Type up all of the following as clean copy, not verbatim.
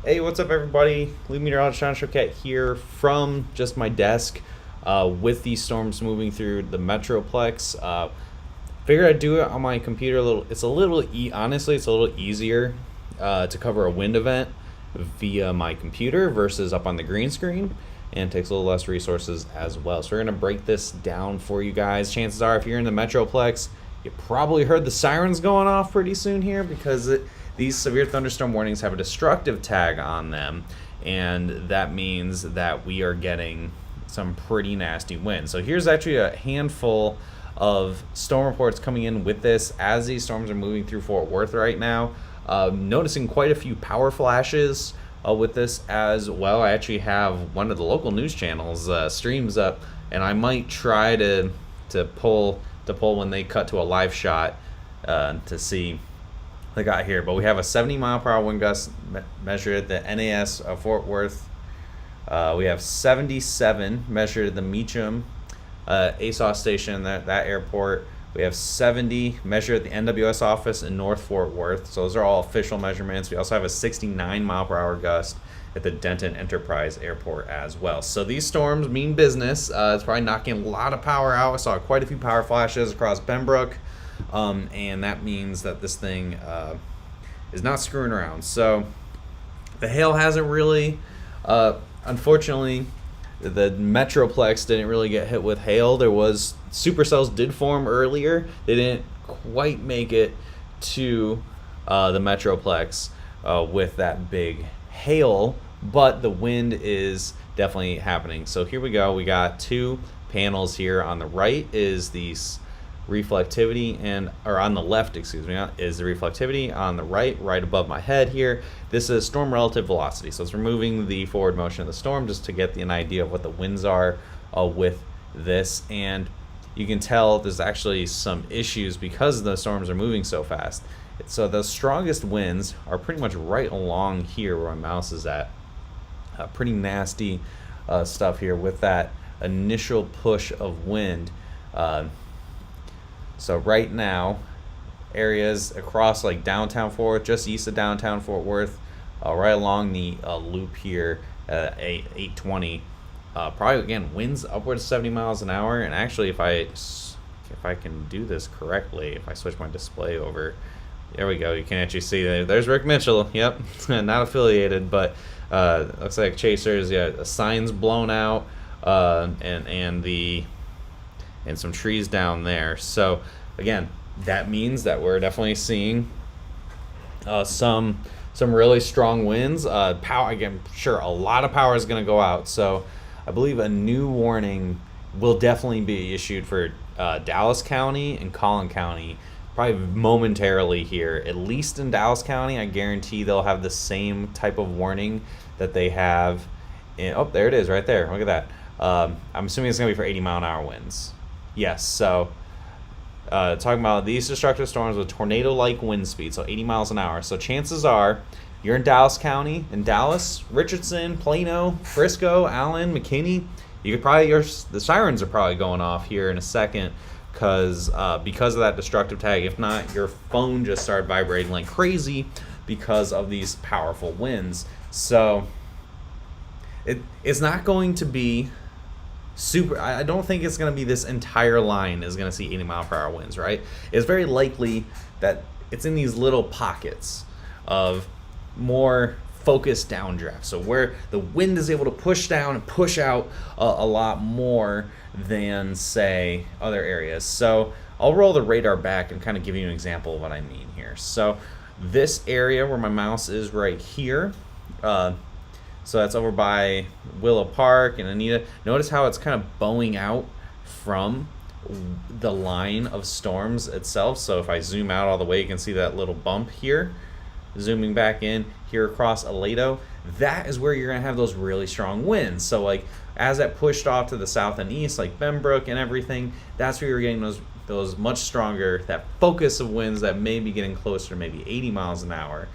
Hey, what's up, everybody? Lead meteorologist John Choquette here from just my desk with these storms moving through the Metroplex. Figured I'd do it on my computer a little. Honestly, it's a little easier to cover a wind event via my computer versus up on the green screen, and takes a little less resources as well. So we're going to break this down for you guys. Chances are, if you're in the Metroplex, you probably heard the sirens going off pretty soon here, because these severe thunderstorm warnings have a destructive tag on them, and that means that we are getting some pretty nasty winds. So here's actually a handful of storm reports coming in with this as these storms are moving through Fort Worth right now. Noticing quite a few power flashes with this as well. I actually have one of the local news channels streams up, and I might try to pull when they cut to a live shot to see they got here. But we have a 70-mile-per-hour wind gust measured at the NAS of Fort Worth. We have 77 measured at the Meacham ASOS station, that airport. We have 70 measured at the NWS office in North Fort Worth. So those are all official measurements. We also have a 69-mile-per-hour gust at the Denton Enterprise Airport as well. So these storms mean business. It's probably knocking a lot of power out. I saw quite a few power flashes across Pembroke. And that means that this thing is not screwing around. So the hail hasn't really, unfortunately, the Metroplex didn't really get hit with hail. There was supercells did form earlier. They didn't quite make it to the Metroplex with that big hail, but the wind is definitely happening. So here we go. We got two panels here. On the right is the reflectivity, or on the left, excuse me, is the reflectivity. On the right above my head here, this is storm relative velocity. So it's removing the forward motion of the storm just to get an idea of what the winds are with this. And you can tell there's actually some issues because the storms are moving so fast. So the strongest winds are pretty much right along here where my mouse is at. Pretty nasty stuff here with that initial push of wind. So right now, areas across like downtown Fort Worth, just east of downtown Fort Worth, right along the loop here at 820, probably again winds upwards of 70 miles an hour. And actually, if I can do this correctly, if I switch my display over, there we go. You can actually see that there's Rick Mitchell. Yep, not affiliated, but looks like Chasers. Yeah, the signs blown out, and some trees down there. So again, that means that we're definitely seeing some really strong winds. Power, again, sure, a lot of power is going to go out. So I believe a new warning will definitely be issued for Dallas County and Collin County, probably momentarily here. At least in Dallas County, I guarantee they'll have the same type of warning that they have in, oh, there it is right there. Look at that. I'm assuming it's going to be for 80-mile-an-hour winds. Yes, so talking about these destructive storms with tornado-like wind speed, so 80 miles an hour. So chances are you're in Dallas County, in Dallas, Richardson, Plano, Frisco, Allen, McKinney. You could probably, the sirens are probably going off here in a second because of that destructive tag. If not, your phone just started vibrating like crazy because of these powerful winds. So it's not going to be super. I don't think it's going to be this entire line is going to see 80-mile-per-hour winds, right? It's very likely that it's in these little pockets of more focused downdraft. So where the wind is able to push down and push out a lot more than, say, other areas. So I'll roll the radar back and kind of give you an example of what I mean here. So this area where my mouse is right here, so that's over by Willow Park and Anita. Notice how it's kind of bowing out from the line of storms itself. So if I zoom out all the way, you can see that little bump here. Zooming back in here across Aledo, that is where you're gonna have those really strong winds. So like as that pushed off to the south and east, like Benbrook and everything, that's where you're getting those much stronger, that focus of winds that may be getting closer to maybe 80 miles an hour.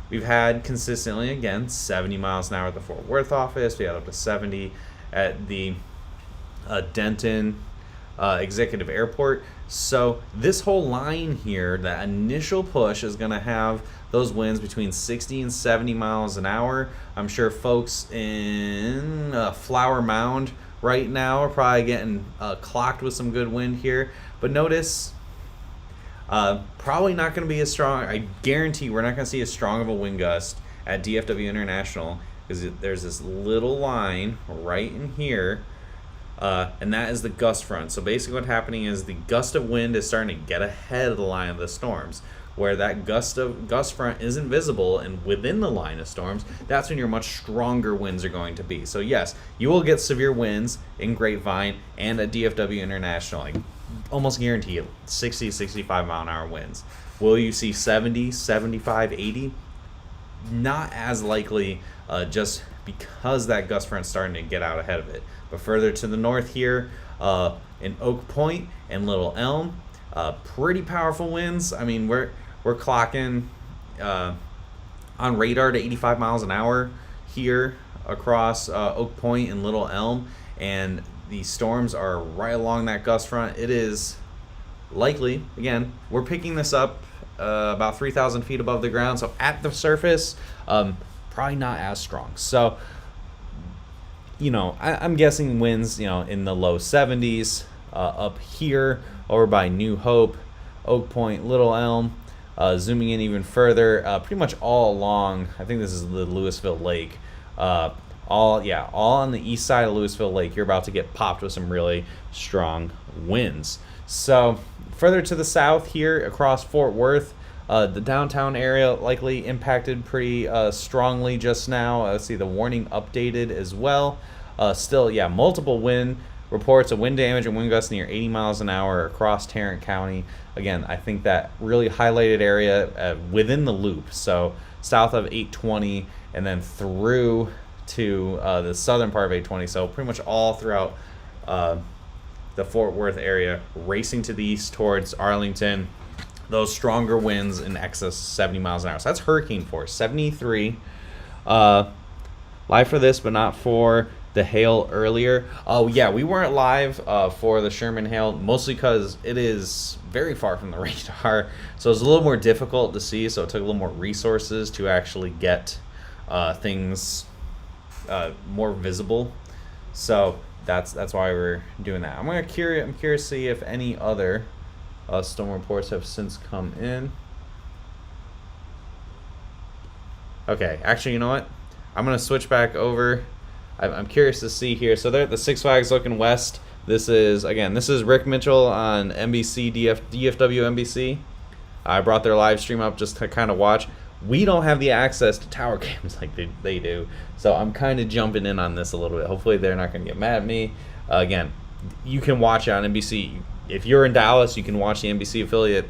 We've had consistently, again, 70 miles an hour at the Fort Worth office. We had up to 70 at the Denton Executive Airport. So this whole line here, that initial push is going to have those winds between 60 and 70 miles an hour. I'm sure folks in Flower Mound right now are probably getting clocked with some good wind here. But notice, probably not going to be as strong. I guarantee we're not going to see as strong of a wind gust at DFW International, because there's this little line right in here. And that is the gust front. So basically what's happening is the gust of wind is starting to get ahead of the line of the storms. Where that gust front isn't visible and within the line of storms, that's when your much stronger winds are going to be. So yes, you will get severe winds in Grapevine and at DFW International. I almost guarantee you 60, 65 mile an hour winds. Will you see 70, 75, 80? Not as likely, just because that gust front's starting to get out ahead of it. But further to the north here, in Oak Point and Little Elm, pretty powerful winds. I mean, we're clocking on radar to 85 miles an hour here across Oak Point and Little Elm, and the storms are right along that gust front. It is likely, again, we're picking this up about 3,000 feet above the ground, so at the surface, probably not as strong. So, you know, I'm guessing winds, you know, in the low 70s up here over by New Hope, Oak Point, Little Elm. Zooming in even further, pretty much all along, I think this is the Louisville Lake. All on the east side of Louisville Lake, you're about to get popped with some really strong winds. So further to the south here across Fort Worth, the downtown area likely impacted pretty strongly just now. Let's see, the warning updated as well. Still, multiple wind reports of wind damage and wind gusts near 80 miles an hour across Tarrant County. Again, I think that really highlighted area within the loop. So south of 820 and then through to the southern part of 820. So pretty much all throughout the Fort Worth area, racing to the east towards Arlington. Those stronger winds in excess of 70 miles an hour. So that's hurricane force, 73. Live for this, but not for the hail earlier. Oh yeah, we weren't live for the Sherman hail, mostly because it is very far from the radar, so it's a little more difficult to see. So it took a little more resources to actually get things more visible. So that's why we're doing that. I'm curious to see if any other storm reports have since come in. Okay, actually, you know what? I'm gonna switch back over. I'm curious to see here. So they're at the Six Flags looking west. This is Rick Mitchell on NBC, DFW NBC. I brought their live stream up just to kind of watch. We don't have the access to tower cams like they do. So I'm kind of jumping in on this a little bit. Hopefully they're not going to get mad at me. Again, you can watch it on NBC. If you're in Dallas, you can watch the NBC affiliate.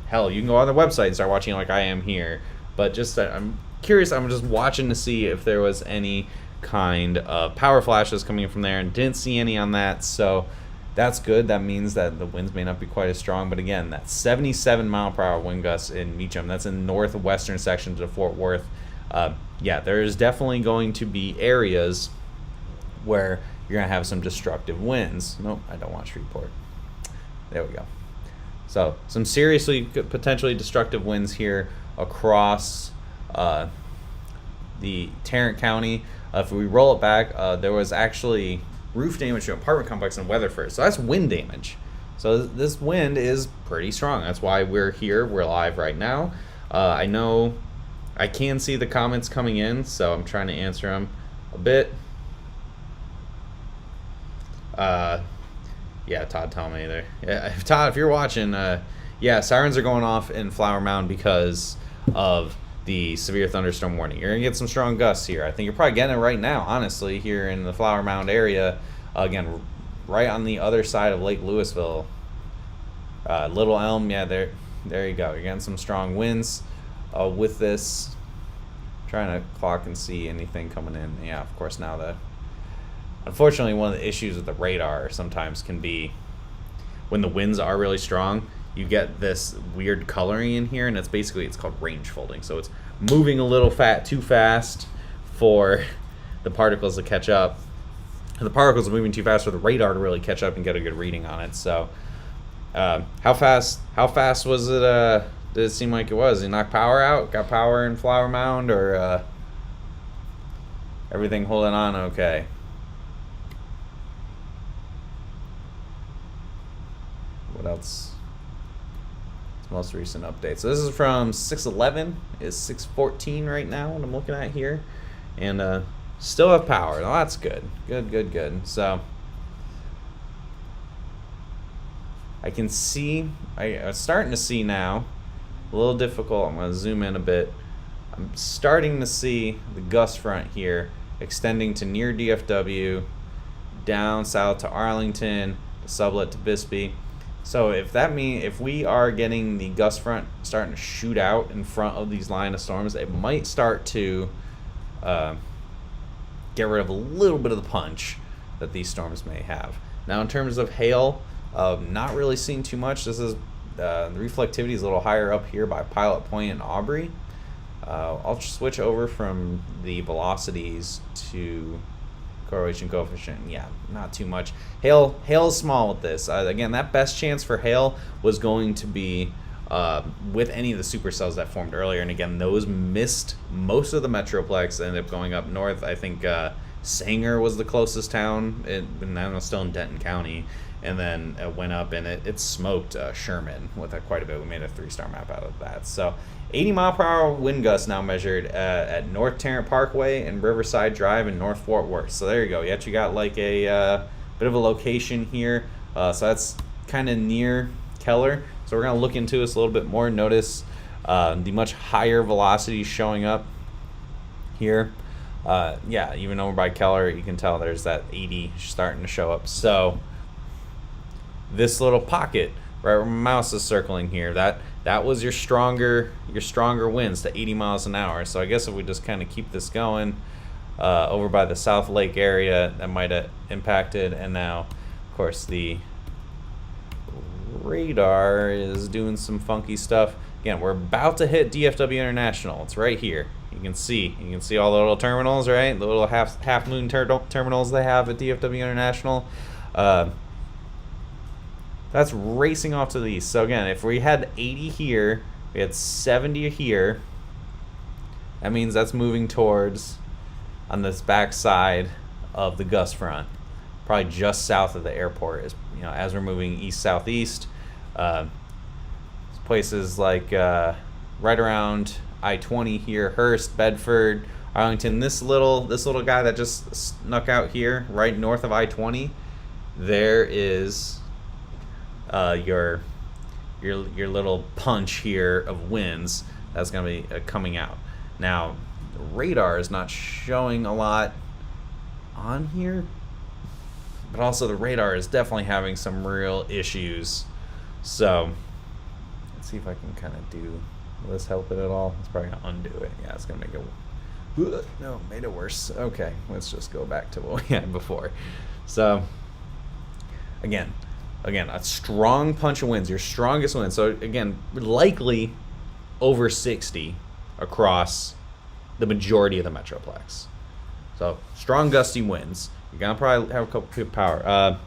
Hell, you can go on their website and start watching like I am here. But just I'm curious. I'm just watching to see if there was any kind of power flashes coming from there, and didn't see any on that. So that's good. That means that the winds may not be quite as strong. But again, that 77 mile per hour wind gusts in Meacham, that's in northwestern sections of Fort Worth. There's definitely going to be areas where you're going to have some destructive winds. Nope, I don't want Shreveport. There we go. So some seriously potentially destructive winds here across the Tarrant County. If we roll it back, there was actually roof damage to an apartment complex in Weatherford. So that's wind damage. So this wind is pretty strong. That's why we're here. We're live right now. I know I can see the comments coming in, so I'm trying to answer them a bit. Yeah, Todd, tell me there. Yeah, Todd, if you're watching, yeah, sirens are going off in Flower Mound because of the severe thunderstorm warning. You're gonna get some strong gusts here. I think you're probably getting it right now, honestly, here in the Flower Mound area. Again, right on the other side of Lake Louisville. Little Elm, yeah, there you go. You're getting some strong winds with this. Trying to clock and see anything coming in. Yeah, of course now unfortunately, one of the issues with the radar sometimes can be when the winds are really strong, you get this weird coloring in here, and it's called range folding. So it's moving a little too fast for the particles to catch up. And the particles are moving too fast for the radar to really catch up and get a good reading on it. So how fast was it? Did it seem like it was? Did it knock power out? Got power in Flower Mound, or everything holding on okay? What else? It's most recent update. So this is from 6:11. It's 6:14 right now. What I'm looking at here, and still have power. Oh, that's good. Good. So I can see. I'm starting to see now. A little difficult. I'm going to zoom in a bit. I'm starting to see the gust front here extending to near DFW, down south to Arlington, the sublet to Bisbee. So if we are getting the gust front starting to shoot out in front of these line of storms, it might start to get rid of a little bit of the punch that these storms may have. Now, in terms of hail, not really seeing too much. This is the reflectivity is a little higher up here by Pilot Point and Aubrey. I'll switch over from the velocities to correlation coefficient. Yeah, not too much. Hail is small with this. Again, that best chance for hail was going to be with any of the supercells that formed earlier. And again, those missed most of the Metroplex, ended up going up north. I think Sanger was the closest town, and that was still in Denton County. And then it went up and it smoked Sherman with quite a bit. We made a 3-star map out of that. So 80 mile per hour wind gusts now measured at North Tarrant Parkway and Riverside Drive in North Fort Worth. So there you go. You actually got like a bit of a location here. So that's kind of near Keller. So we're going to look into this a little bit more. Notice the much higher velocity showing up here. Yeah, even over by Keller, you can tell there's that 80 starting to show up. So this little pocket right where my mouse is circling here, that was your stronger winds to 80 miles an hour. So I guess if we just kind of keep this going over by the South Lake area, that might have impacted. And now, of course, the radar is doing some funky stuff. Again, we're about to hit DFW International. It's right here. You can see all the little terminals, right? The little half moon terminals they have at DFW International. That's racing off to the east. So again, if we had 80 here, we had 70 here. That means that's moving towards on this back side of the gust front, probably just south of the airport. As we're moving east southeast, places like right around I-20 here, Hearst, Bedford, Arlington. This little guy that just snuck out here, right north of I-20. There is your little punch here of winds that's going to be coming out. Now, the radar is not showing a lot on here, but also the radar is definitely having some real issues. So let's see if I can kind of do. Will this help it at all? It's probably gonna undo it. Yeah, it's gonna make it. No, made it worse. Okay, let's just go back to what we had before. So again, a strong punch of winds, your strongest wind. So again, likely over 60 across the majority of the Metroplex. So strong gusty winds. You're gonna probably have a couple of power.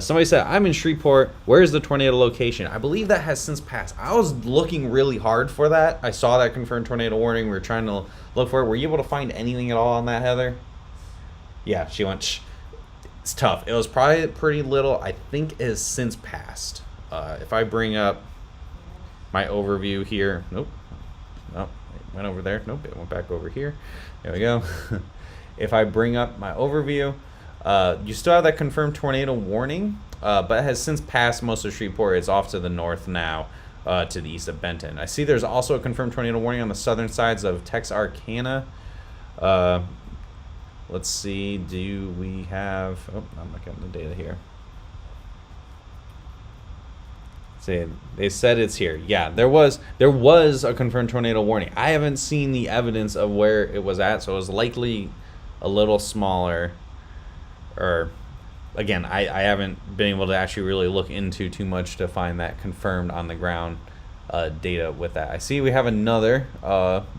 Somebody said, I'm in Shreveport. Where's the tornado location? I believe that has since passed. I was looking really hard for that. I saw that confirmed tornado warning. We were trying to look for it. Were you able to find anything at all on that, Heather? Yeah, she went. It's tough. It was probably pretty little. I think it has since passed. If I bring up my overview here. Nope. went over there. Nope, it went back over here. There we go. If I bring up my overview, you still have that confirmed tornado warning, but it has since passed most of Shreveport. It's off to the north now, to the east of Benton. I see there's also a confirmed tornado warning on the southern sides of Texarkana. Let's see, do we have, oh, I'm not getting the data here. See, they said it's here. Yeah, there was a confirmed tornado warning. I haven't seen the evidence of where it was at, so it was likely a little smaller. Or, again, I haven't been able to actually really look into too much to find that confirmed on the ground data with that. I see we have another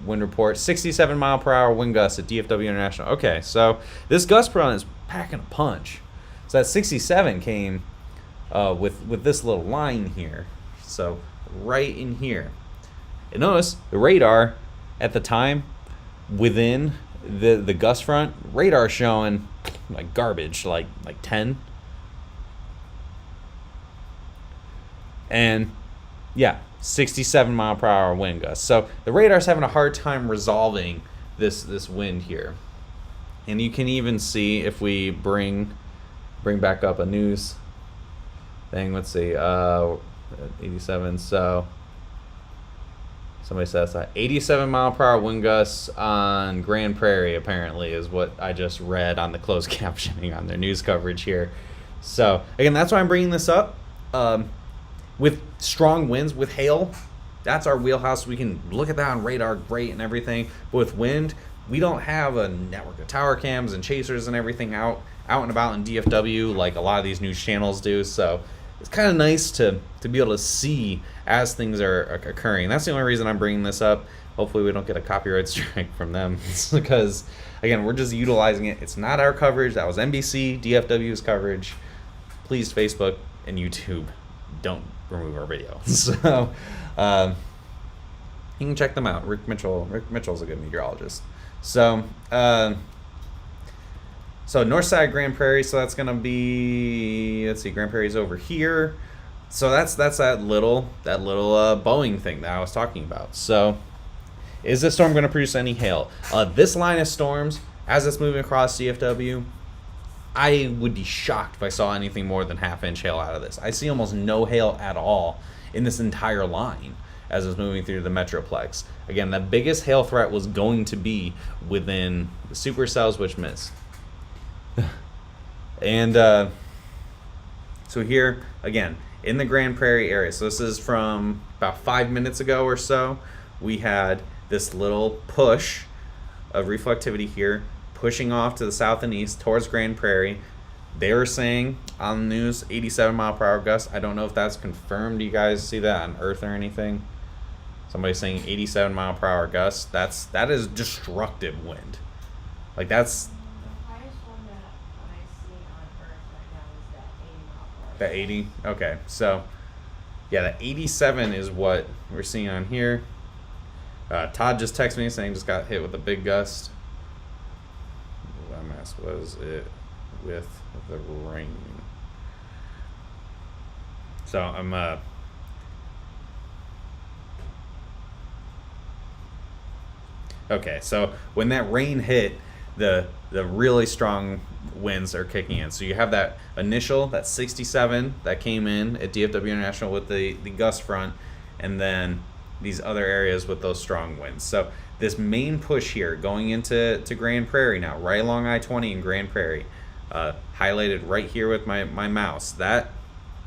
wind report, 67 mile per hour wind gusts at DFW International. Okay, so this gust run is packing a punch. So that 67 came with this little line here. So right in here. And notice the radar at the time within the gust front, radar showing like garbage, like 10. And yeah, 67 mile per hour wind gusts. So the radar's having a hard time resolving this wind here. And you can even see if we bring back up a news thing. Let's see, 87. So somebody says that 87 mile per hour wind gusts on Grand Prairie apparently is what I just read on the closed captioning on their news coverage here. So again, that's why I'm bringing this up. With strong winds, with hail, that's our wheelhouse. We can look at that on radar, great and everything. But with wind, we don't have a network of tower cams and chasers and everything out and about in DFW like a lot of these news channels do. So it's kind of nice to be able to see as things are occurring. That's the only reason I'm bringing this up. Hopefully we don't get a copyright strike from them. It's because, again, we're just utilizing it. It's not our coverage. That was NBC, DFW's coverage. Please, Facebook and YouTube, don't remove our video. So you can check them out. Rick Mitchell's a good meteorologist. So so north side Grand Prairie, so that's gonna be, let's see, Grand Prairie's over here. So that's that little Boeing thing that I was talking about. So is this storm gonna produce any hail? This line of storms, as it's moving across DFW, I would be shocked if I saw anything more than half-inch hail out of this. I see almost no hail at all in this entire line as it's moving through the Metroplex. Again, the biggest hail threat was going to be within the supercells, which missed. And so here, again, in the Grand Prairie area, so this is from about 5 minutes ago or so, we had this little push of reflectivity here, pushing off to the south and east towards Grand Prairie. They were saying on the news 87 mile per hour gusts. I don't know if that's confirmed. Do you guys see that on Earth or anything? Somebody saying 87 mile per hour gusts. That is destructive wind. Like that's The highest one that I see on Earth right now is that 80 mile per hour. the 80. Okay, so yeah, the 87 is what we're seeing on here. Todd just texted me saying just got hit with a big gust. What mess was it with the rain? So I'm okay, so when that rain hit, the really strong winds are kicking in. So you have that initial, that 67 that came in at DFW International with the gust front, and then these other areas with those strong winds. So this main push here going into Grand Prairie now, right along I-20 in Grand Prairie, highlighted right here with my mouse. That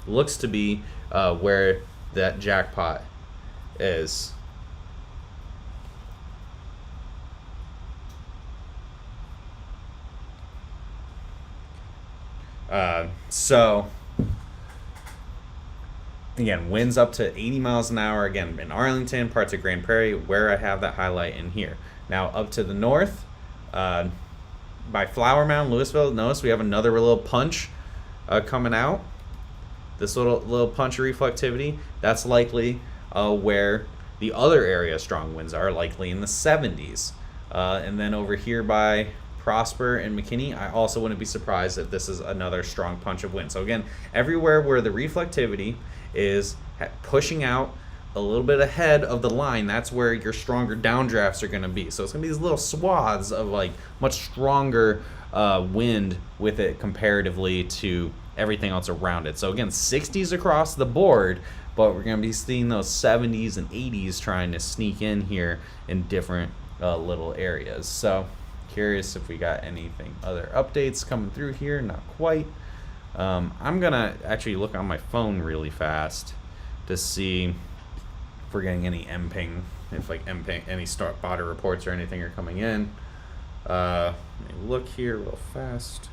looks to be where that jackpot is. So again, winds up to 80 miles an hour, again, in Arlington, parts of Grand Prairie, where I have that highlight in here. Now, up to the north, by Flower Mound, Louisville, notice we have another little punch coming out. This little punch of reflectivity, that's likely where the other area strong winds are, likely in the 70s. And then over here by Prosper and McKinney, I also wouldn't be surprised if this is another strong punch of wind. So again, everywhere where the reflectivity is pushing out a little bit ahead of the line. That's where your stronger downdrafts are going to be. So it's going to be these little swaths of like much stronger wind with it comparatively to everything else around it. So again, 60s across the board, but we're going to be seeing those 70s and 80s trying to sneak in here in different little areas. So curious if we got anything other updates coming through here. Not quite. I'm gonna actually look on my phone really fast to see if we're getting any MPing, if like MPing, any spotter reports or anything are coming in. Let me look here real fast.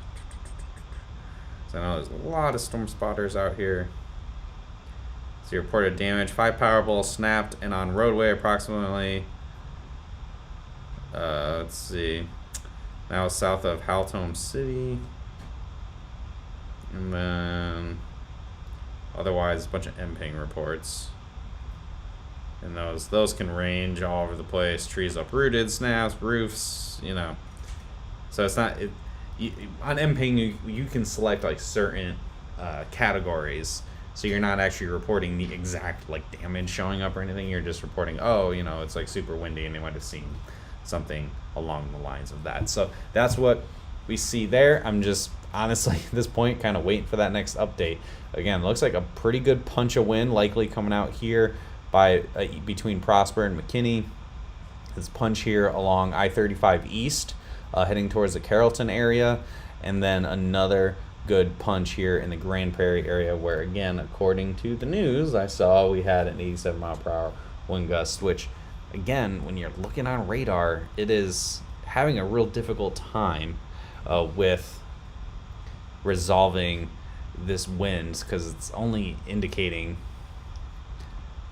So I know there's a lot of storm spotters out here. So reported damage, 5 power poles snapped and on roadway approximately. Let's see. Now south of Haltome City. And then otherwise a bunch of MPing reports. And those can range all over the place. Trees uprooted, snaps, roofs, you know. So it's not on MPing you can select like certain categories. So you're not actually reporting the exact like damage showing up or anything. You're just reporting, oh, you know, it's like super windy and they might have seen something along the lines of that. So that's what we see there. I'm just honestly at this point kind of waiting for that next update. Again, looks like a pretty good punch of wind likely coming out here by between Prosper and McKinney. This punch here along I-35 East heading towards the Carrollton area, and then another good punch here in the Grand Prairie area where, again, according to the news I saw, we had an 87 mile per hour wind gust, which again, when you're looking on radar, it is having a real difficult time with resolving this wind because it's only indicating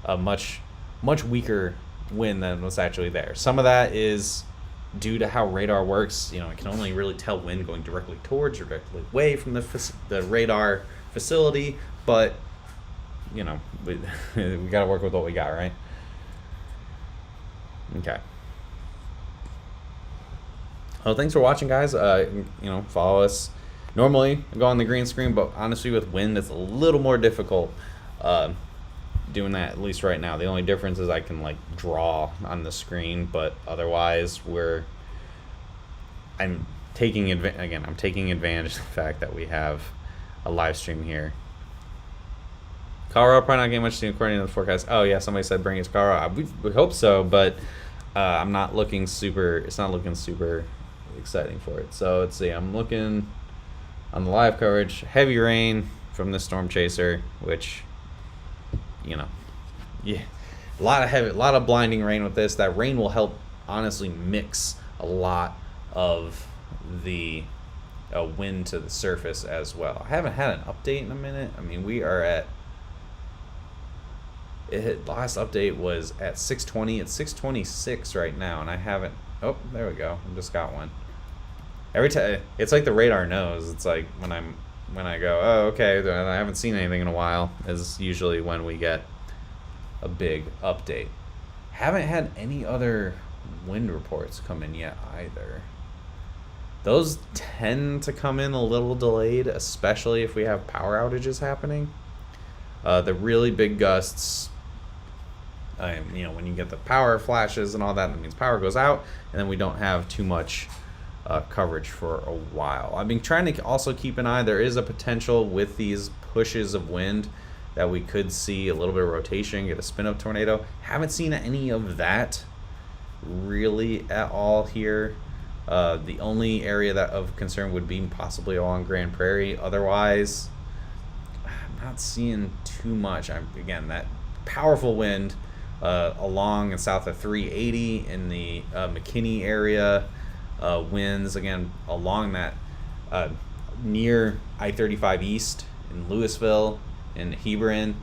a much weaker wind than what's actually there. Some of that is due to how radar works. You know, it can only really tell wind going directly towards or directly away from the radar facility, but you know, we got to work with what we got, right? Okay. Well, thanks for watching, guys. You know, follow us. Normally, I go on the green screen, but honestly, with wind, it's a little more difficult doing that, at least right now. The only difference is I can, like, draw on the screen, but otherwise, I'm taking advantage of the fact that we have a live stream here. Colorado probably not getting much steam according to the forecast. Oh, yeah, somebody said bring his Colorado. We hope so, but I'm not looking super, it's not looking super exciting for it. So let's see, I'm looking on the live coverage, heavy rain from the storm chaser, which, you know, yeah, a lot of blinding rain with this. That rain will help honestly mix a lot of the wind to the surface as well. I haven't had an update in a minute. I mean, we are at, last update was at 6:20. It's 6:26 right now, and I haven't. Oh, there we go. I just got one. Every time, it's like the radar knows. It's like when I go, oh, okay, I haven't seen anything in a while, is usually when we get a big update. Haven't had any other wind reports come in yet either. Those tend to come in a little delayed, especially if we have power outages happening. The really big gusts, you know, when you get the power flashes and all that, that means power goes out, and then we don't have too much coverage for a while. I've been trying to also keep an eye. There is a potential with these pushes of wind that we could see a little bit of rotation, get a spin-up tornado. Haven't seen any of that really at all here. The only area that of concern would be possibly along Grand Prairie. Otherwise, I'm not seeing too much. Again, that powerful wind along and south of 380 in the McKinney area, winds again along that near I-35 East in Louisville, in Hebron,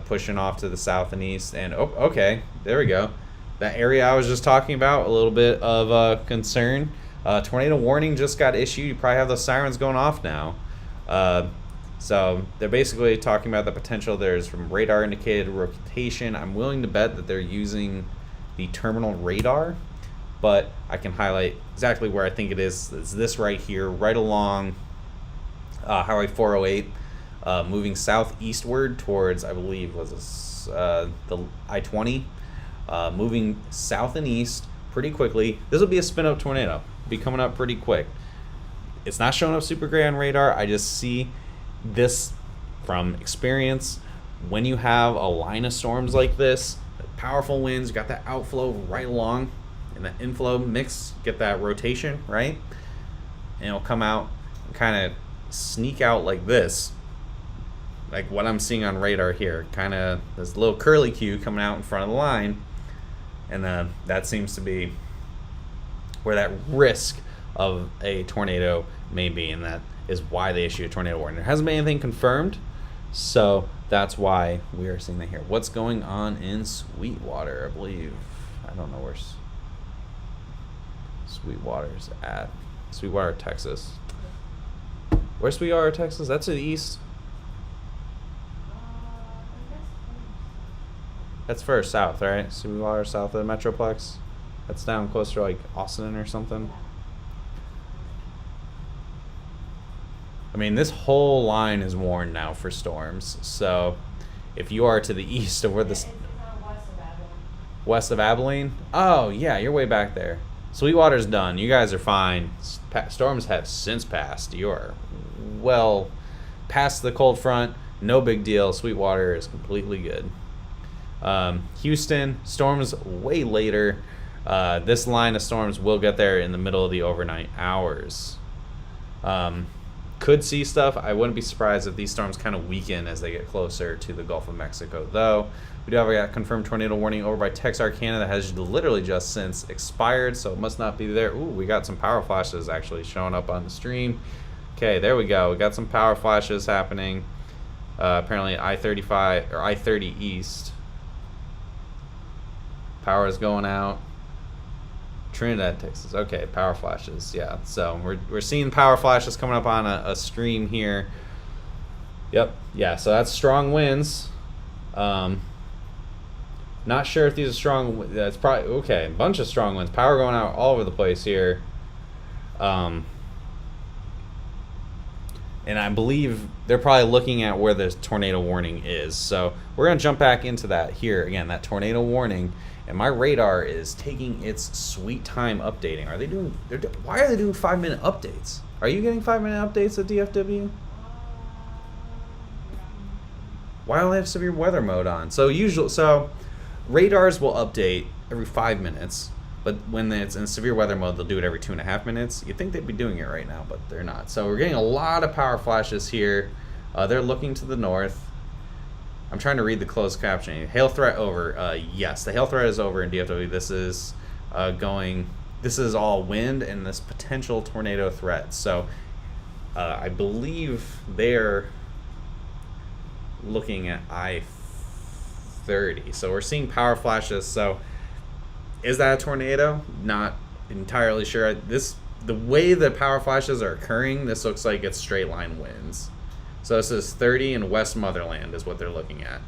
pushing off to the south and east. And oh, okay, there we go. That area I was just talking about, a little bit of concern. Tornado warning just got issued. You probably have those sirens going off now. So they're basically talking about the potential. There's from radar indicated rotation. I'm willing to bet that they're using the terminal radar, but I can highlight exactly where I think it is. It's this right here, right along Highway 408, moving southeastward towards, I believe, was this, the I-20, moving south and east pretty quickly. This will be a spin-up tornado. Be coming up pretty quick. It's not showing up super gray on radar. I just see this from experience. When you have a line of storms like this, powerful winds, you got that outflow right along, and that inflow mix, get that rotation, right? And it'll come out and kind of sneak out like this, like what I'm seeing on radar here. Kind of this little curly Q coming out in front of the line, and that seems to be where that risk of a tornado may be, and that is why they issue a tornado warning. There hasn't been anything confirmed, so that's why we are seeing that here. What's going on in Sweetwater? I believe, I don't know where Sweetwater's at. Sweetwater, Texas. Where's Sweetwater, Texas? That's to the east. That's further south, right? Sweetwater, south of the Metroplex. That's down closer to like Austin or something. I mean, this whole line is warned now for storms. So if you are to the east of where this... It's on west of Abilene. West of Abilene? Oh, yeah, you're way back there. Sweetwater's done. You guys are fine. Storms have since passed. You are well past the cold front. No big deal. Sweetwater is completely good. Houston, storms way later. This line of storms will get there in the middle of the overnight hours. Could see stuff. I wouldn't be surprised if these storms kind of weaken as they get closer to the Gulf of Mexico, though. We do have a confirmed tornado warning over by Texarkana that has literally just since expired, so it must not be there. Ooh, we got some power flashes actually showing up on the stream. Okay, there we go. We got some power flashes happening. Apparently I-35 or I-30 east. Power is going out. Trinidad, Texas. Okay, power flashes. Yeah, so we're seeing power flashes coming up on a stream here. Yep. Yeah, so that's strong winds. Not sure if these are strong. That's probably okay. A bunch of strong winds. Power going out all over the place here. And I believe they're probably looking at where the tornado warning is. So we're gonna jump back into that here again. That tornado warning. And my radar is taking its sweet time updating. Are they doing? Why are they doing 5-minute updates? Are you getting 5-minute updates at DFW? Why don't they have severe weather mode on? So radars will update every 5 minutes, but when it's in severe weather mode, they'll do it every 2.5 minutes. You'd think they'd be doing it right now, but they're not. So we're getting a lot of power flashes here. They're looking to the north. I'm trying to read the closed captioning. Hail threat over. Yes, the hail threat is over in DFW. This is this is all wind and this potential tornado threat. So I believe they're looking at I-30. So we're seeing power flashes. So is that a tornado? Not entirely sure. The way the power flashes are occurring, this looks like it's straight line winds. So this is 30 in West Motherland is what they're looking at.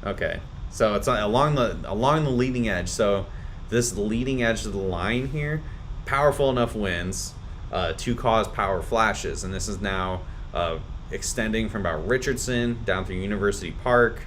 Okay, so it's along the leading edge. So this leading edge of the line here, powerful enough winds to cause power flashes, and this is now extending from about Richardson down through University Park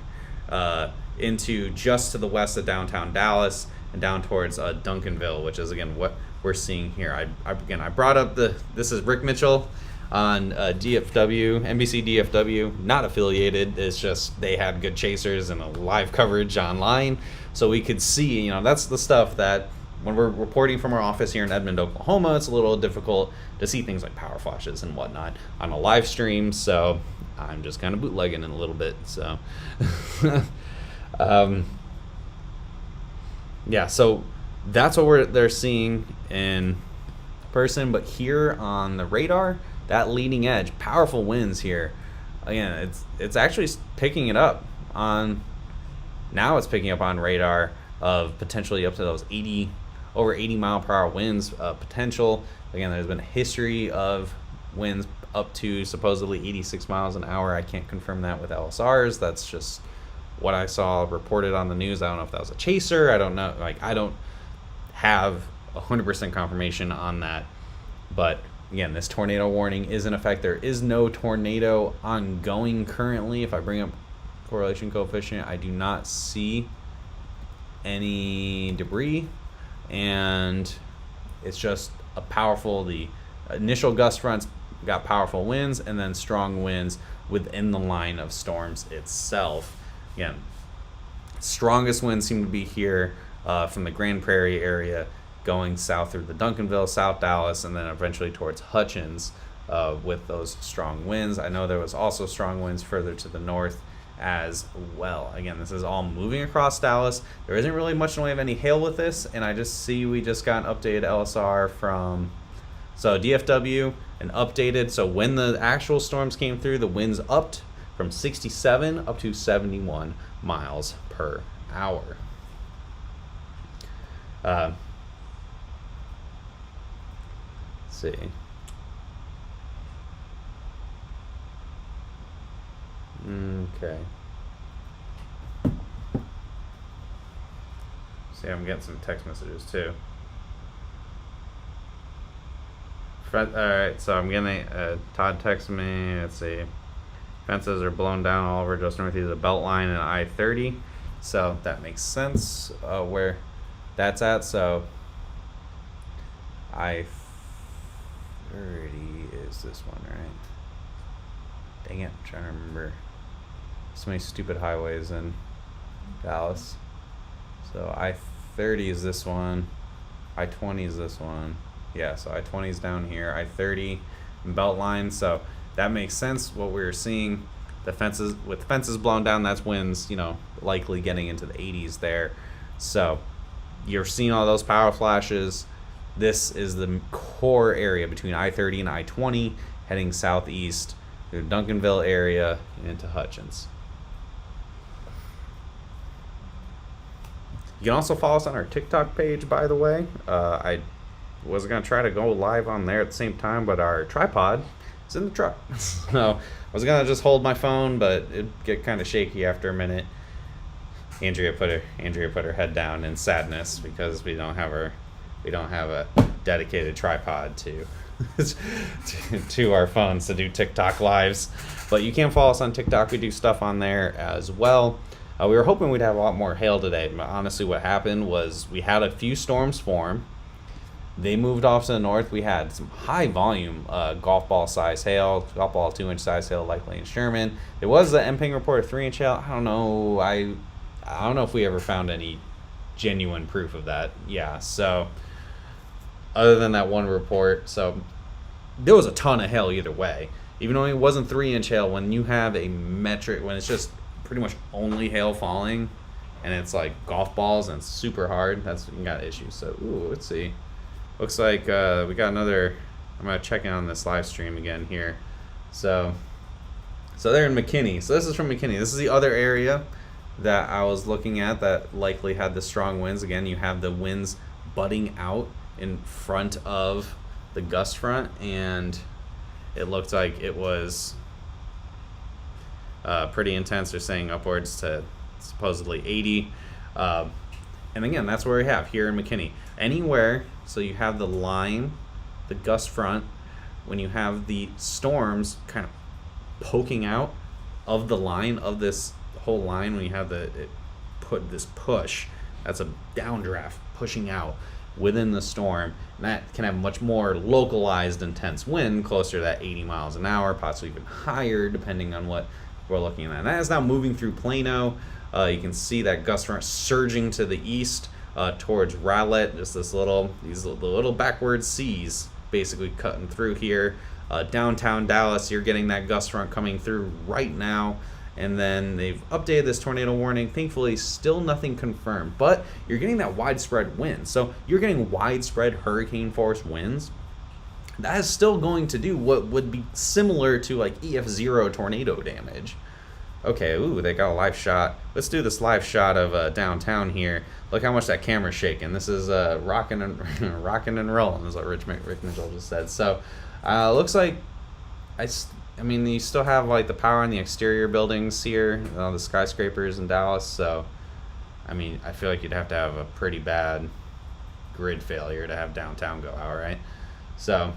into just to the west of downtown Dallas and down towards Duncanville, which is again what we're seeing here. I brought up this is Rick Mitchell on DFW, NBC DFW, not affiliated. It's just they had good chasers and a live coverage online, so we could see, that's the stuff that when we're reporting from our office here in Edmond, Oklahoma, it's a little difficult to see things like power flashes and whatnot on a live stream, so I'm just kind of bootlegging in a little bit. So yeah, so that's what they're seeing in person, but here on the radar, that leading edge, powerful winds here. Again, it's actually picking it up on. Now it's picking up on radar of potentially up to those over 80 mile per hour winds potential. Again, there's been a history of winds up to supposedly 86 miles an hour. I can't confirm that with LSRs. That's just what I saw reported on the news. I don't know if that was a chaser. I don't know. I don't have 100% confirmation on that, but again, this tornado warning is in effect. There is no tornado ongoing currently. If I bring up correlation coefficient, I do not see any debris, and it's just a powerful, the initial gust fronts got powerful winds and then strong winds within the line of storms itself. Again, strongest winds seem to be here from the Grand Prairie area going south through the Duncanville, South Dallas, and then eventually towards Hutchins with those strong winds. I know there was also strong winds further to the north as well. Again, this is all moving across Dallas. There isn't really much in the way of any hail with this, and I just see we just got an updated LSR from DFW and updated. So when the actual storms came through, the winds upped from 67 up to 71 miles per hour. Let's see. Okay. See, I'm getting some text messages too. Alright, so I'm getting Todd texted me. Let's see. Fences are blown down all over just northeast of the Beltline and I-30. So that makes sense where that's at. So I-30 is this one, right? Dang it, I'm trying to remember. So many stupid highways in Dallas. So I-30 is this one. I-20 is this one. Yeah, so I-20 is down here. I-30 and Beltline. So that makes sense. What we're seeing, the fences, with fences blown down, that's winds, likely getting into the 80s there. So you're seeing all those power flashes. This is the core area between I-30 and I-20, heading southeast through the Duncanville area into Hutchins. You can also follow us on our TikTok page, by the way. I was going to try to go live on there at the same time, but our tripod is in the truck. So I was going to just hold my phone, but it'd get kind of shaky after a minute. Andrea put her head down in sadness because we don't have a dedicated tripod to to our phones to do TikTok lives. But you can follow us on TikTok. We do stuff on there as well. We were hoping we'd have a lot more hail today, but honestly what happened was we had a few storms form. They moved off to the north. We had some high volume golf ball size hail, golf ball 2-inch size hail likely in Sherman. There was the MPing report of 3-inch hail. I don't know. I don't know if we ever found any genuine proof of that. Yeah, so other than that one report, so there was a ton of hail either way. Even though it wasn't 3-inch hail, when you have a metric, when it's just pretty much only hail falling and it's like golf balls and it's super hard, that's when you got issues. So let's see. Looks like we got another. I'm gonna check in on this live stream again here. So they're in McKinney. So this is from McKinney. This is the other area that I was looking at that likely had the strong winds. Again, you have the winds butting out in front of the gust front, and it looked like it was pretty intense. They're saying upwards to supposedly 80. And again, that's where we have here in McKinney. Anywhere, so you have the line, the gust front, when you have the storms kind of poking out of the line of this whole line, when you have this push, that's a downdraft pushing out within the storm, and that can have much more localized intense wind, closer to that 80 miles an hour, possibly even higher depending on what we're looking at. And that is now moving through Plano. You can see that gust front surging to the east towards Rowlett. Just these little backward seas basically cutting through here. Downtown Dallas, you're getting that gust front coming through right now. And then they've updated this tornado warning. Thankfully, still nothing confirmed, but you're getting that widespread wind. So you're getting widespread hurricane force winds. That is still going to do what would be similar to like EF0 tornado damage. Okay, they got a live shot. Let's do this live shot of downtown here. Look how much that camera's shaking. This is rocking and rocking and rolling, is what Rick Mitchell just said. So, looks like I mean, you still have like the power on the exterior buildings here, the skyscrapers in Dallas. So, I mean, I feel like you'd have to have a pretty bad grid failure to have downtown go out, right? So,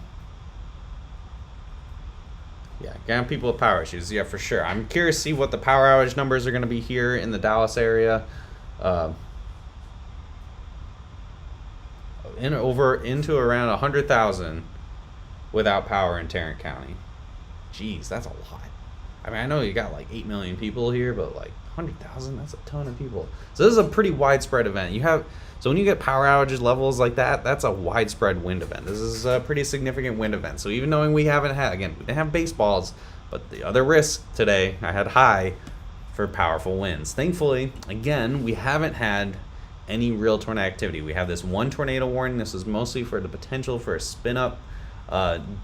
Yeah, gonna have people with power issues. Yeah, for sure. I'm curious to see what the power outage numbers are going to be here in the Dallas area. Uh, into around 100,000 without power in Tarrant County. Jeez, that's a lot. I mean, I know you got like 8 million people here, but like 100,000, that's a ton of people. So this is a pretty widespread event. So when you get power outages levels like that, that's a widespread wind event. This is a pretty significant wind event. So even knowing we haven't had, again, we didn't have baseballs, but the other risk today, I had high for powerful winds. Thankfully, again, we haven't had any real tornado activity. We have this one tornado warning. This is mostly for the potential for a spin up.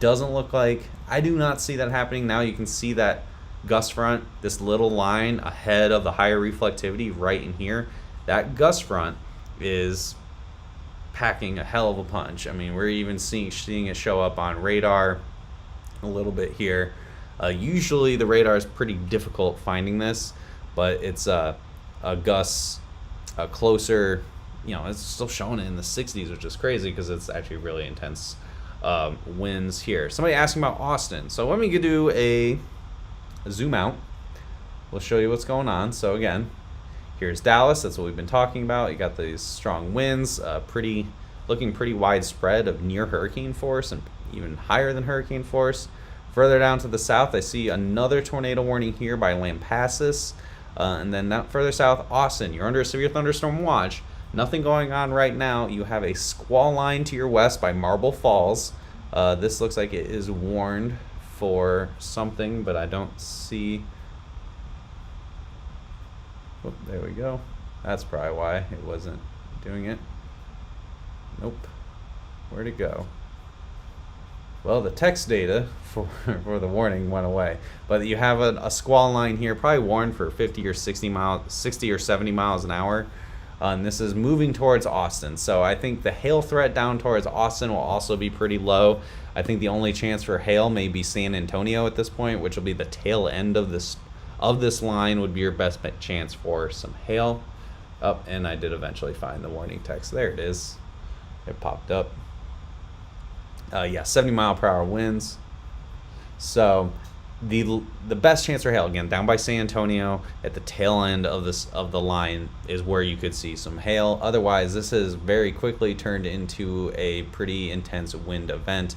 Doesn't look like, I do not see that happening. Now you can see that gust front, this little line ahead of the higher reflectivity right in here. That gust front is packing a hell of a punch. I mean, we're even seeing it show up on radar a little bit here. Usually the radar is pretty difficult finding this, but it's a gust closer, it's still showing it in the 60s, which is crazy because it's actually really intense winds here. Somebody asking about Austin. So let me do a zoom out. We'll show you what's going on. So again, here's Dallas. That's what we've been talking about. You got these strong winds, looking pretty widespread of near hurricane force and even higher than hurricane force. Further down to the south, I see another tornado warning here by Lampasas. And then further south, Austin. You're under a severe thunderstorm watch. Nothing going on right now. You have a squall line to your west by Marble Falls. This looks like it is warned for something, but I don't see. Oh, there we go. That's probably why it wasn't doing it. Nope. Where'd it go? Well, the text data for the warning went away, but you have a squall line here, probably warned for 50 or 60 or 70 miles an hour. And this is moving towards Austin. So I think the hail threat down towards Austin will also be pretty low. I think the only chance for hail may be San Antonio at this point, which will be the tail end of this line, would be your best chance for some hail. And I did eventually find the warning text. There it is. It popped up. 70 mile per hour winds. So the best chance for hail, again, down by San Antonio at the tail end of the line is where you could see some hail. Otherwise, this has very quickly turned into a pretty intense wind event.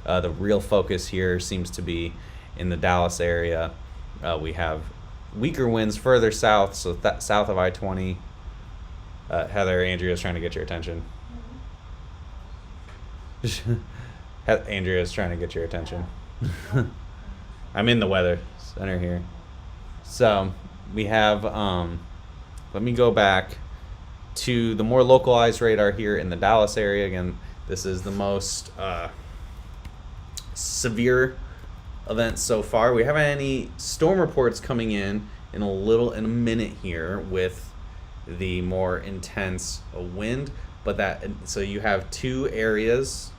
The real focus here seems to be in the Dallas area. We have weaker winds further south, so south of I-20. Heather, Andrea's trying to get your attention. Andrea's trying to get your attention. I'm in the weather center here. So we have, let me go back to the more localized radar here in the Dallas area. Again, this is the most severe event so far. We haven't had any storm reports coming in a minute here with the more intense wind, so you have two areas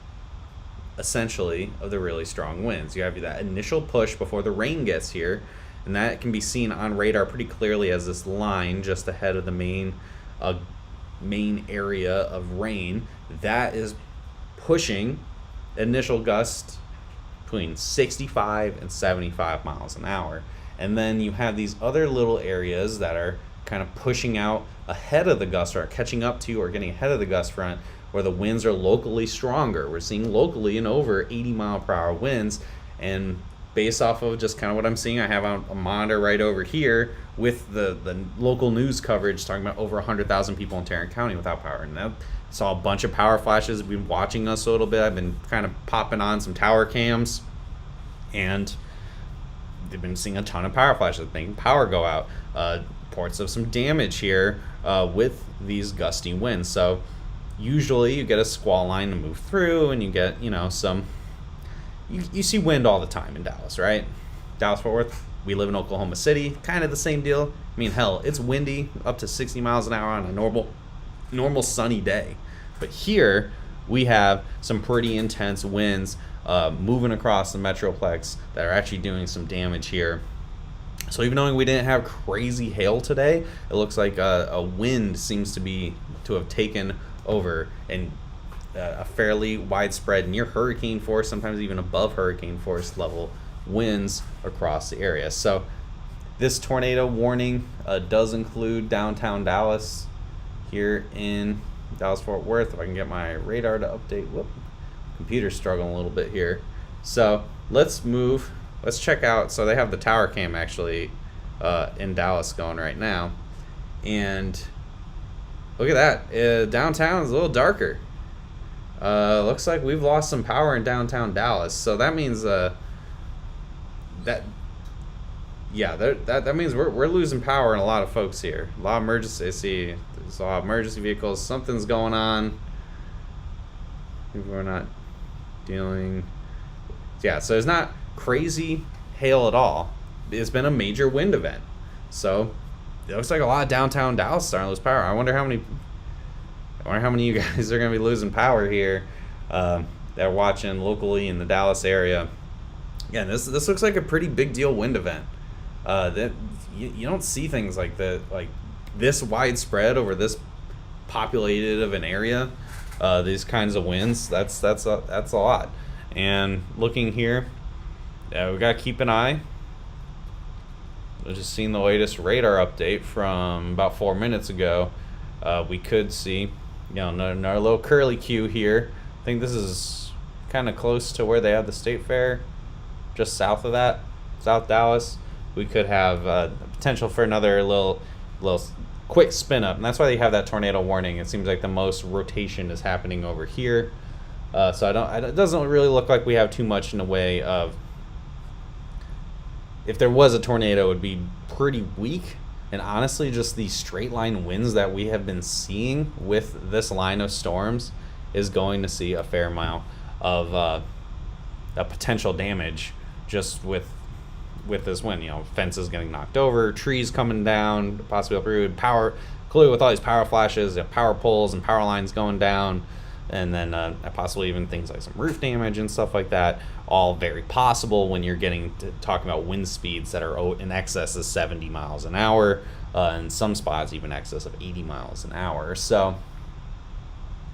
essentially of the really strong winds. You have that initial push before the rain gets here, and that can be seen on radar pretty clearly as this line just ahead of the main area of rain. That is pushing initial gusts between 65 and 75 miles an hour. And then you have these other little areas that are kind of pushing out ahead of the gust front, catching up to or getting ahead of the gust front, where the winds are locally stronger. We're seeing locally in over 80 mile per hour winds, and based off of just kind of what I'm seeing, I have a monitor right over here with the local news coverage talking about over 100,000 people in Tarrant County without power. And I saw a bunch of power flashes. I've been watching us a little bit. I've been kind of popping on some tower cams, and they've been seeing a ton of power flashes, making power go out. Reports of some damage here with these gusty winds. So usually you get a squall line to move through, and you get, you see wind all the time in Dallas, right? Dallas-Fort Worth, we live in Oklahoma City, kind of the same deal. I mean, hell, it's windy up to 60 miles an hour on a normal sunny day. But here we have some pretty intense winds moving across the Metroplex that are actually doing some damage here. So even knowing we didn't have crazy hail today, it looks like a wind seems to have taken over, and a fairly widespread near hurricane force, sometimes even above hurricane force level winds across the area. So this tornado warning does include downtown Dallas here in Dallas-Fort Worth. If I can get my radar to update. Whoop. Computer's struggling a little bit here. So let's move. Let's check out. So they have the tower cam actually in Dallas going right now. And look at that. Downtown is a little darker. Looks like we've lost some power in downtown Dallas. So that means that means we're losing power in a lot of folks here. A lot of emergency. I see there's a lot of emergency vehicles. Something's going on. People are not dealing. Yeah, so it's not crazy hail at all. It's been a major wind event. So it looks like a lot of downtown Dallas is starting to lose power. I wonder how many of you guys are going to be losing power here that are watching locally in the Dallas area. Again, this looks like a pretty big deal wind event. That you don't see things like that, like this widespread over this populated of an area. These kinds of winds, that's a lot. And looking here, we gotta keep an eye. I've just seen the latest radar update from about 4 minutes ago. We could see, another little curly Q here. I think this is kind of close to where they have the state fair, just south of that, South Dallas. We could have potential for another little quick spin up, and that's why they have that tornado warning. It seems like the most rotation is happening over here, so it doesn't really look like we have too much in the way of. If there was a tornado, it would be pretty weak, and honestly, just the straight line winds that we have been seeing with this line of storms is going to see a fair amount of a potential damage just with this wind. Fences getting knocked over, trees coming down, possibly uprooted, power, clearly with all these power flashes, power poles and power lines going down, and then possibly even things like some roof damage and stuff like that, all very possible when you're getting to talking about wind speeds that are in excess of 70 miles an hour, in some spots even excess of 80 miles an hour. So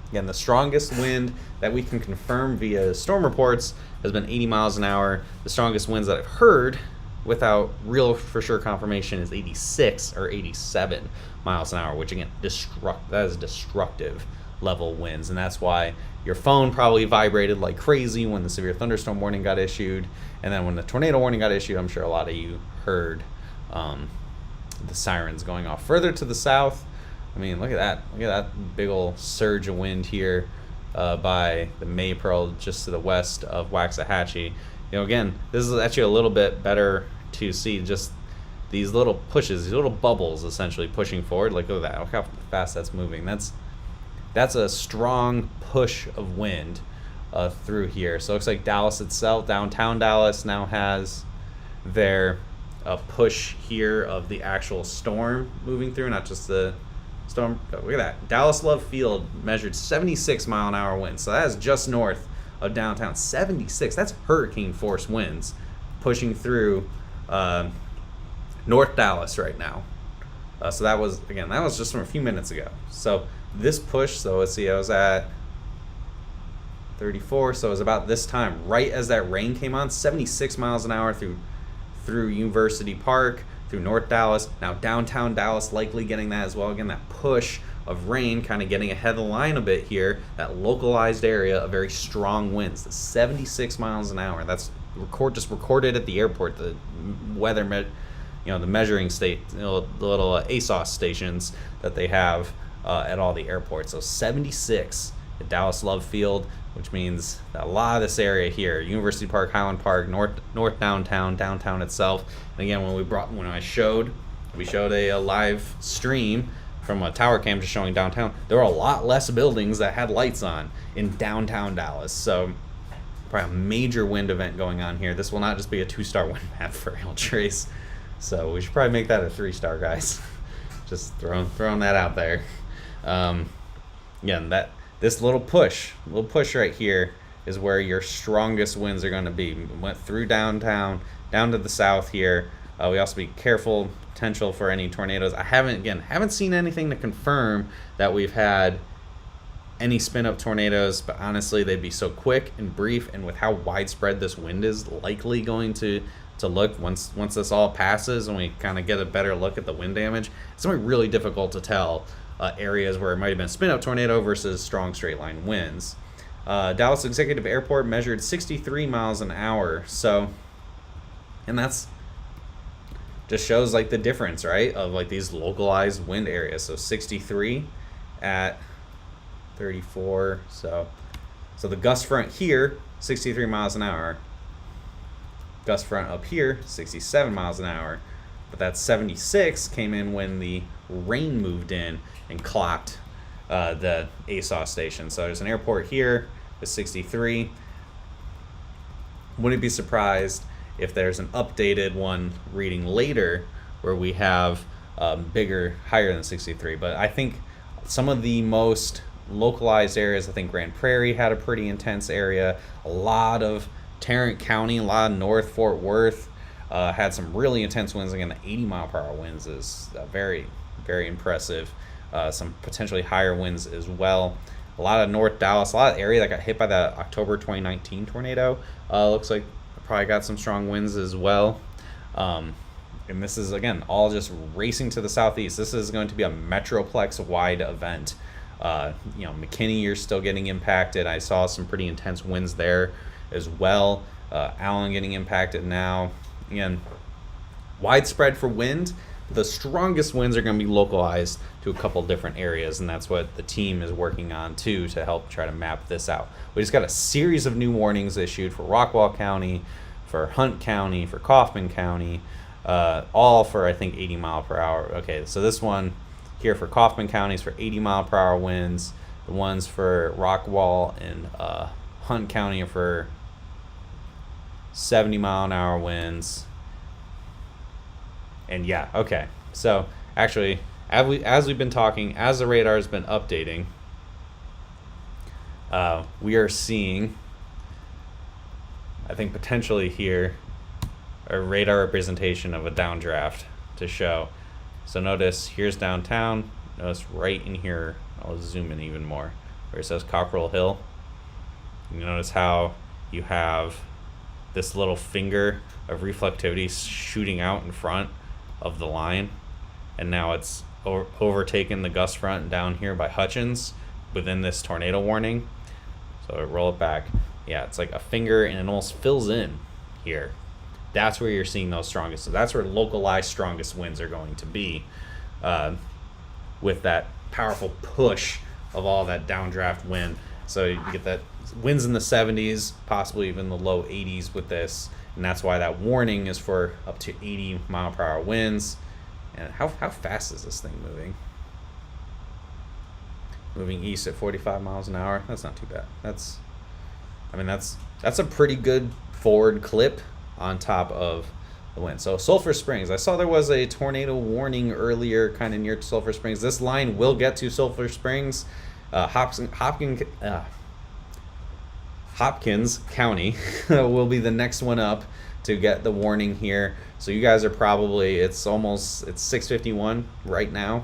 again, the strongest wind that we can confirm via storm reports has been 80 miles an hour. The strongest winds that I've heard without real for sure confirmation is 86 or 87 miles an hour, which again, that is destructive level winds. And that's why your phone probably vibrated like crazy when the severe thunderstorm warning got issued. And then when the tornado warning got issued, I'm sure a lot of you heard the sirens going off. Further to the south, I mean, look at that big old surge of wind here by the Maypearl just to the west of Waxahachie. Again, this is actually a little bit better to see just these little pushes, these little bubbles essentially pushing forward. Like, look at that, look how fast that's moving. That's a strong push of wind through here. So it looks like Dallas itself, downtown Dallas, now has their push here of the actual storm moving through, not just the storm. Oh, look at that. Dallas Love Field measured 76 mile an hour winds. So that is just north of downtown. 76. That's hurricane force winds pushing through North Dallas right now. So that was just from a few minutes ago. So this push, so let's see, I was at 34, so it was about this time, right as that rain came on, 76 miles an hour through University Park, through North Dallas. Now downtown Dallas likely getting that as well. Again, that push of rain kind of getting ahead of the line a bit here. That localized area of very strong winds, the 76 miles an hour. That's recorded at the airport. The weather, the measuring the little ASOS stations that they have at all the airports. So 76 at Dallas Love Field, which means that a lot of this area here, University Park, Highland Park, North downtown itself. And again, we showed a live stream from a tower cam just showing downtown, there were a lot less buildings that had lights on in downtown Dallas. So probably a major wind event going on here. This will not just be a 2-star wind map for Hail Trace. So we should probably make that a 3-star, guys. Just throwing that out there. Again, this little push right here is where your strongest winds are going to be. We went through downtown, down to the south here. We also be careful, potential for any tornadoes. I haven't seen anything to confirm that we've had any spin up tornadoes, but honestly, they'd be so quick and brief, and with how widespread this wind is likely going to look once this all passes and we kind of get a better look at the wind damage, it's going to be really difficult to tell areas where it might have been a spin up tornado versus strong straight line winds. Dallas Executive Airport measured 63 miles an hour, and that's just shows like the difference, right, of like these localized wind areas. So 63 at 34, so the gust front here 63 miles an hour, gust front up here 67 miles an hour, but that 76 came in when the rain moved in and clocked the ASOS station. So there's an airport here with 63. Wouldn't be surprised if there's an updated one reading later where we have higher than 63. But I think some of the most localized areas, I think Grand Prairie had a pretty intense area. A lot of Tarrant County, a lot of North Fort Worth had some really intense winds. Again, the 80 mile per hour winds is very, very impressive. Some potentially higher winds as well. A lot of North Dallas, a lot of area that got hit by the October 2019 tornado. Looks like probably got some strong winds as well. And this is, again, all just racing to the southeast. This is going to be a Metroplex-wide event. McKinney, you're still getting impacted. I saw some pretty intense winds there as well. Allen getting impacted now. Again, widespread for wind. The strongest winds are going to be localized to a couple different areas, and that's what the team is working on too to help try to map this out. We just got a series of new warnings issued for Rockwall County, for Hunt County, for Kaufman County, all for I think 80 mile per hour. Okay, so this one here for Kaufman County is for 80 mile per hour winds. The ones for Rockwall and Hunt County are for 70 mile an hour winds. And yeah, okay. So actually, as we've been talking, as the radar has been updating, we are seeing, I think potentially here, a radar representation of a downdraft to show. So notice here's downtown. Notice right in here, I'll zoom in even more, where it says Cockrell Hill. You notice how you have this little finger of reflectivity shooting out in front of the line, and now it's overtaken the gust front down here by Hutchins within this tornado warning. So I roll it back. Yeah, it's like a finger, and it almost fills in here. That's where you're seeing those strongest. So that's where localized strongest winds are going to be, with that powerful push of all that downdraft wind. So you get that winds in the 70s, possibly even the low 80s with this. And that's why that warning is for up to 80 mile per hour winds. And how fast is this thing moving? Moving east at 45 miles an hour. That's not too bad. That's a pretty good forward clip on top of the wind. So Sulphur Springs, I saw there was a tornado warning earlier kind of near Sulphur Springs. This line will get to Sulphur Springs. Hopkins County will be the next one up to get the warning here. So you guys are probably, it's 6:51 right now,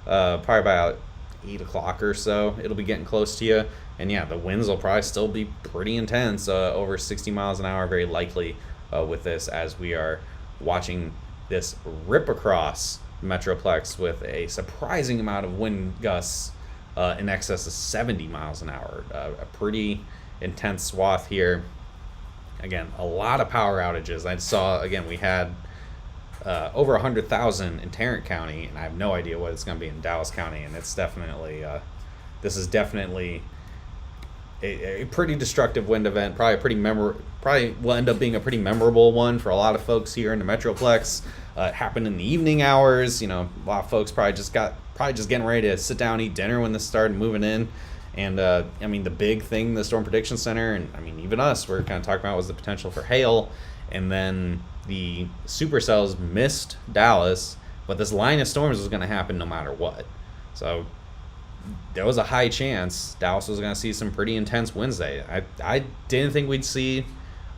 probably about 8 o'clock or so. It'll be getting close to you. And yeah, the winds will probably still be pretty intense, over 60 miles an hour, very likely with this, as we are watching this rip across Metroplex with a surprising amount of wind gusts in excess of 70 miles an hour. A pretty intense swath here. Again, a lot of power outages. I saw, again, we had over 100,000 in Tarrant County, and I have no idea what it's going to be in Dallas County. And it's definitely, this is definitely a pretty destructive wind event. Probably will end up being a pretty memorable one for a lot of folks here in the Metroplex. It happened in the evening hours. A lot of folks probably just getting ready to sit down and eat dinner when this started moving in. And the big thing the Storm Prediction Center, and even us, we're kind of talking about, was the potential for hail. And then the supercells missed Dallas, but this line of storms was going to happen no matter what. So there was a high chance Dallas was going to see some pretty intense Wednesday. I didn't think we'd see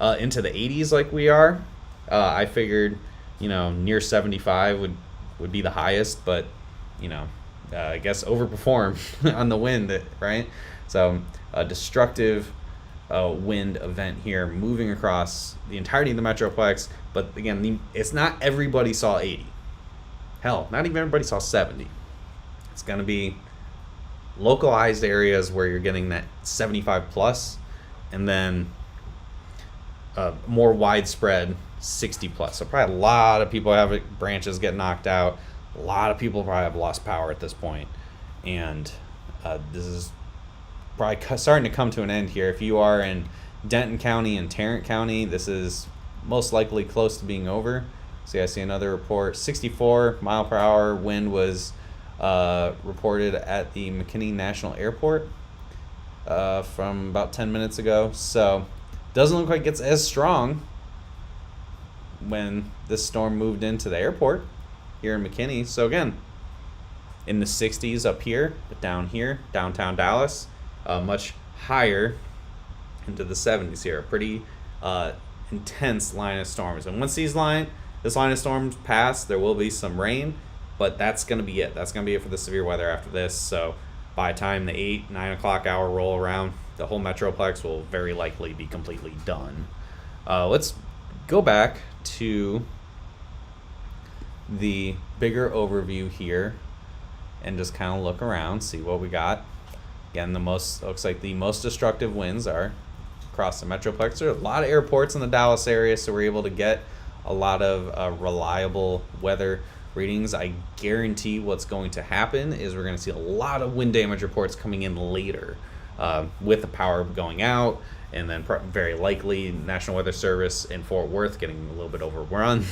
into the 80s like we are. I figured, near 75 would be the highest, but I guess overperform on the wind, right? So a destructive wind event here moving across the entirety of the Metroplex. But again, it's not everybody saw 80. Hell, not even everybody saw 70. It's going to be localized areas where you're getting that 75 plus, and then more widespread 60 plus. So probably a lot of people have branches get knocked out. A lot of people probably have lost power at this point. And this is probably starting to come to an end here. If you are in Denton County and Tarrant County, this is most likely close to being over. See, I see another report. 64 mile per hour wind was reported at the McKinney National Airport from about 10 minutes ago. So doesn't look like it's as strong when this storm moved into the airport here in McKinney. So again, in the 60s up here, but down here, downtown Dallas, much higher into the 70s here. A pretty intense line of storms. And once this line of storms pass, there will be some rain, but that's going to be it. That's going to be it for the severe weather after this. So by the time the 8, 9 o'clock hour roll around, the whole Metroplex will very likely be completely done. Let's go back to the bigger overview here and just kind of look around, see what we got. Again, looks like the most destructive winds are across the Metroplex. There are a lot of airports in the Dallas area, so we're able to get a lot of reliable weather readings. I guarantee what's going to happen is we're going to see a lot of wind damage reports coming in later with the power going out, and then very likely National Weather Service in Fort Worth getting a little bit overrun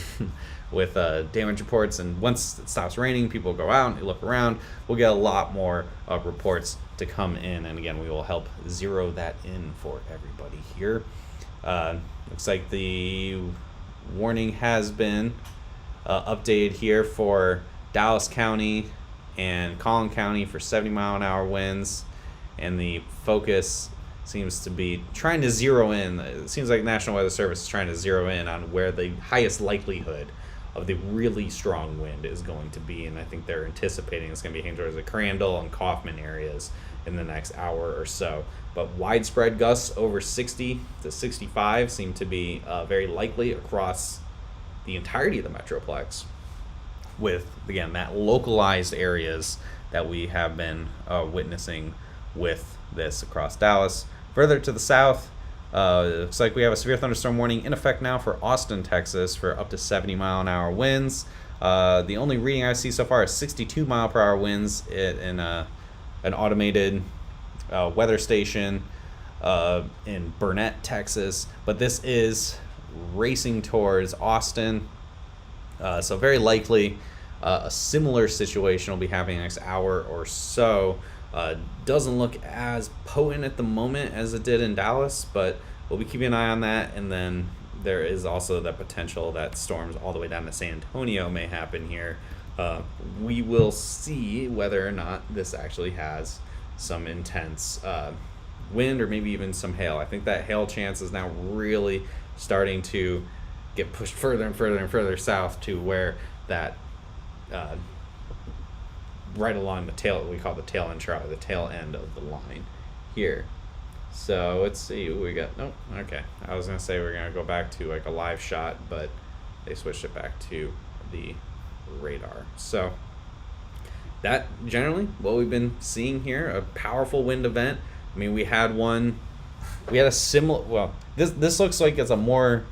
with damage reports. And once it stops raining, people go out and look around. We'll get a lot more reports to come in, and again, we will help zero that in for everybody here. Looks like the warning has been updated here for Dallas County and Collin County for 70 mile an hour winds, and the focus seems to be trying to zero in. It seems like National Weather Service is trying to zero in on where the highest likelihood of the really strong wind is going to be, and I think they're anticipating it's going to be heading towards the Crandall and Kaufman areas in the next hour or so. But widespread gusts over 60 to 65 seem to be very likely across the entirety of the Metroplex, with, again, that localized areas that we have been witnessing with this across Dallas. Further to the south, it looks like we have a severe thunderstorm warning in effect now for Austin, Texas, for up to 70 mile an hour winds. The only reading I see so far is 62 mile per hour winds in an automated weather station in Burnett, Texas. But this is racing towards Austin, so very likely a similar situation will be happening next hour or so. Doesn't look as potent at the moment as it did in Dallas, but we'll be keeping an eye on that. And then there is also the potential that storms all the way down to San Antonio may happen here. We will see whether or not this actually has some intense wind or maybe even some hail. I think that hail chance is now really starting to get pushed further and further and further south to where that right along the tail, we call the tail end trough, the tail end of the line here. So let's see what we got. Nope. Okay. I was gonna say we're gonna go back to like a live shot, but they switched it back to the radar. So that generally what we've been seeing here, a powerful wind event. I mean, we had a similar, well, this looks like it's a more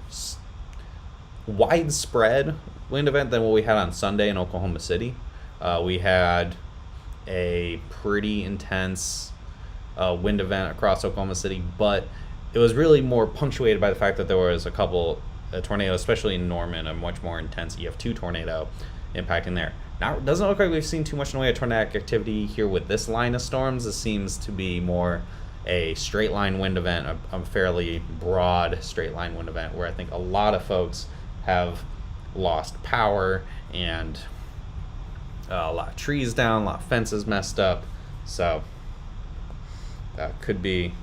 widespread wind event than what we had on Sunday in Oklahoma City. We had a pretty intense wind event across Oklahoma City, but it was really more punctuated by the fact that there was a couple tornadoes, especially in Norman, a much more intense EF2 tornado impacting there. Now, it doesn't look like we've seen too much in the way of tornadic activity here with this line of storms. This seems to be more a straight line wind event, a fairly broad straight line wind event, where I think a lot of folks have lost power and a lot of trees down, a lot of fences messed up. So could be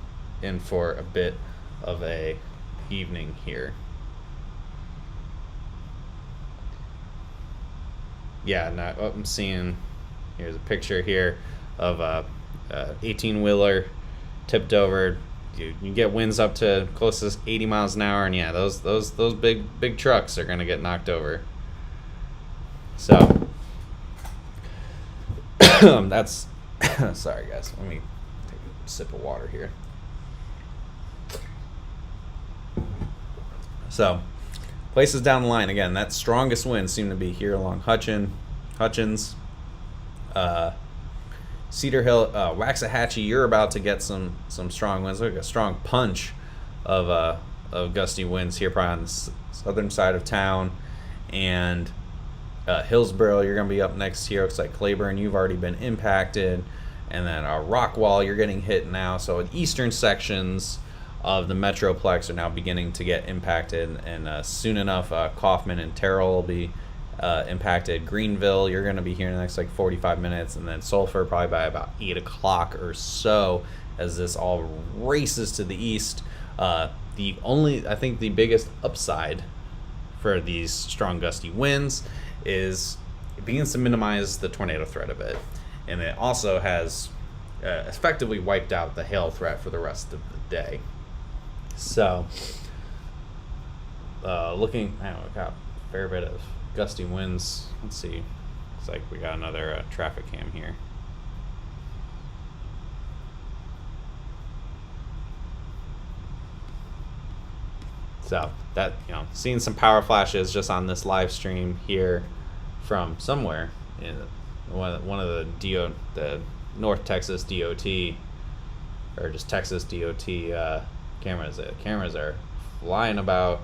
in for a bit of a evening here. Yeah, now what I'm seeing, here's a picture here of a 18-wheeler tipped over. You get winds up to close to 80 miles an hour, and yeah, those big trucks are gonna get knocked over. So that's sorry guys. Let me take a sip of water here. So places down the line again, that strongest winds seem to be here along Hutchins, Cedar Hill, Waxahachie. You're about to get some strong winds, like a strong punch of gusty winds here, probably on the southern side of town, and Hillsboro. You're gonna be up next here. Looks like Claiborne, you've already been impacted, and then Rockwall, you're getting hit now. So the eastern sections of the Metroplex are now beginning to get impacted, and soon enough, Kaufman and Terrell will be impacted. Greenville, you're going to be here in the next like 45 minutes, and then Sulphur probably by about 8 o'clock or so, as this all races to the east. I think the biggest upside for these strong gusty winds is it begins to minimize the tornado threat a bit, and it also has effectively wiped out the hail threat for the rest of the day. So, looking, I don't know, we got a fair bit of gusty winds. Let's see. Looks like we got another traffic cam here. So that, seeing some power flashes just on this live stream here from somewhere in one of the North Texas DOT, or just Texas DOT cameras. The cameras are flying about,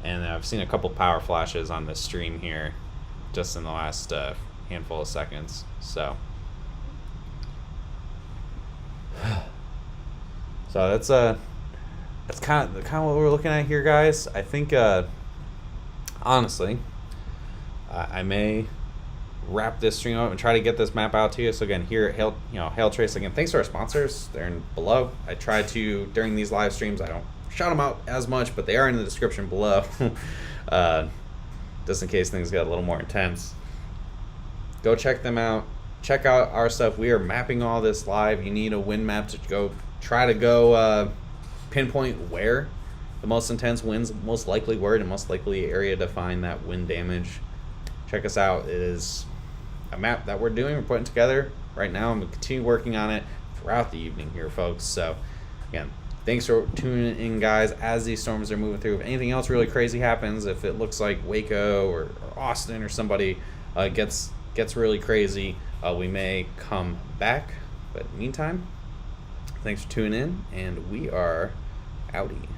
and I've seen a couple power flashes on this stream here just in the last handful of seconds. So that's kind of what we're looking at here, guys. I think honestly, I may wrap this stream up and try to get this map out to you. So again, here at Hail Trace, again, thanks to our sponsors. They're below. I try to, during these live streams, I don't shout them out as much, but they are in the description below, just in case things get a little more intense. Go check them out. Check out our stuff. We are mapping all this live. You need a wind map to try to pinpoint where the most intense winds most likely were, and most likely area to find that wind damage. Check us out. It is a map that we're putting together right now. I'm going to continue working on it throughout the evening here, folks. So again, thanks for tuning in, guys, as these storms are moving through. If anything else really crazy happens, if it looks like Waco or Austin or somebody gets really crazy, we may come back. But in the meantime, thanks for tuning in, and we are outie.